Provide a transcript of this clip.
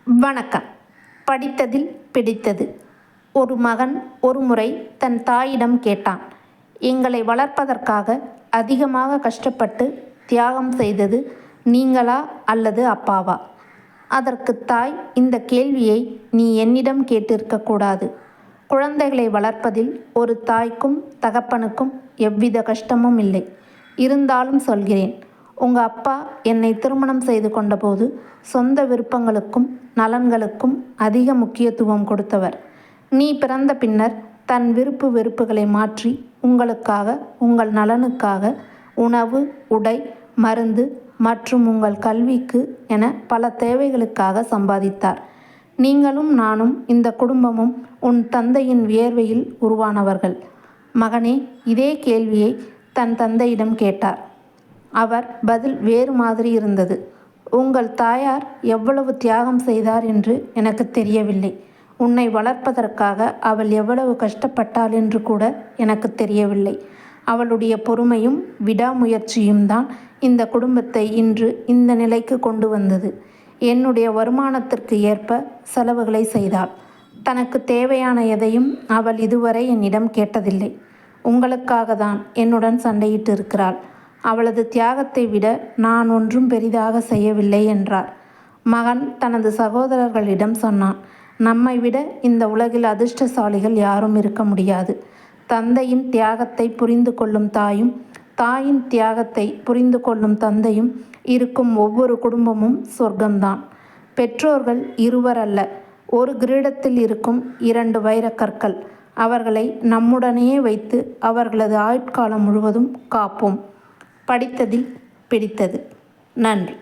வணக்கம். படித்ததில் பிடித்தது. ஒரு மகன் ஒருமுறை தன் தாயிடம் கேட்டான், எங்களை வளர்ப்பதற்காக அதிகமாக கஷ்டப்பட்டு தியாகம் செய்தது நீங்களா அல்லது அப்பாவா? அதற்கு தாய், இந்த கேள்வியை நீ என்னிடம் கேட்டிருக்கக்கூடாது. குழந்தைகளை வளர்ப்பதில் ஒரு தாய்க்கும் தகப்பனுக்கும் எவ்வித கஷ்டமும் இல்லை. இருந்தாலும் சொல்கிறேன். உங்க அப்பா என்னை திருமணம் செய்து கொண்டபோது சொந்த விருப்பங்களுக்கும் நலன்களுக்கும் அதிக முக்கியத்துவம் கொடுத்தவர். நீ பிறந்த பின்னர் தன் விருப்பு வெறுப்புகளை மாற்றி உங்களுக்காக, உங்கள் நலனுக்காக உணவு, உடை, மருந்து மற்றும் உங்கள் கல்விக்கு என பல தேவைகளுக்காக சம்பாதித்தார். நீங்களும் நானும் இந்த குடும்பமும் உன் தந்தையின் வியர்வையில் உருவானவர்கள். மகனே, இதே கேள்வியை தன் தந்தையிடம் கேட்டார். அவர் பதில் வேறு மாதிரி இருந்தது. உங்கள் தாயார் எவ்வளவு தியாகம் செய்தார் என்று எனக்கு தெரியவில்லை. உன்னை வளர்ப்பதற்காக அவள் எவ்வளவு கஷ்டப்பட்டாள் என்று கூட எனக்கு தெரியவில்லை. அவளுடைய பொறுமையும் விடாமுயற்சியும் தான் இந்த குடும்பத்தை இன்று இந்த நிலைக்கு கொண்டு வந்தது. என்னுடைய வருமானத்திற்கு ஏற்ப செலவுகளை செய்தாள். தனக்கு தேவையான எதையும் அவள் இதுவரை என்னிடம் கேட்டதில்லை. உங்களுக்காக தான் என்னுடன் சண்டையிட்டு இருக்கிறாள். அவளது தியாகத்தை விட நான் ஒன்றும் பெரிதாக செய்யவில்லை என்றார். மகன் தனது சகோதரர்களிடம் சொன்னான், நம்மை விட இந்த உலகில் அதிர்ஷ்டசாலிகள் யாரும் இருக்க முடியாது. தந்தையின் தியாகத்தை புரிந்து கொள்ளும் தாயும், தாயின் தியாகத்தை புரிந்து கொள்ளும் தந்தையும் இருக்கும் ஒவ்வொரு குடும்பமும் சொர்க்கம்தான். பெற்றோர்கள் இருவர் அல்ல, ஒரு கிரீடத்தில் இருக்கும் 2 வைரக்கற்கள். அவர்களை நம்முடனேயே வைத்து அவர்களது ஆயுட்காலம் முழுவதும் காப்போம். படித்ததில் பிடித்தது. நன்றி.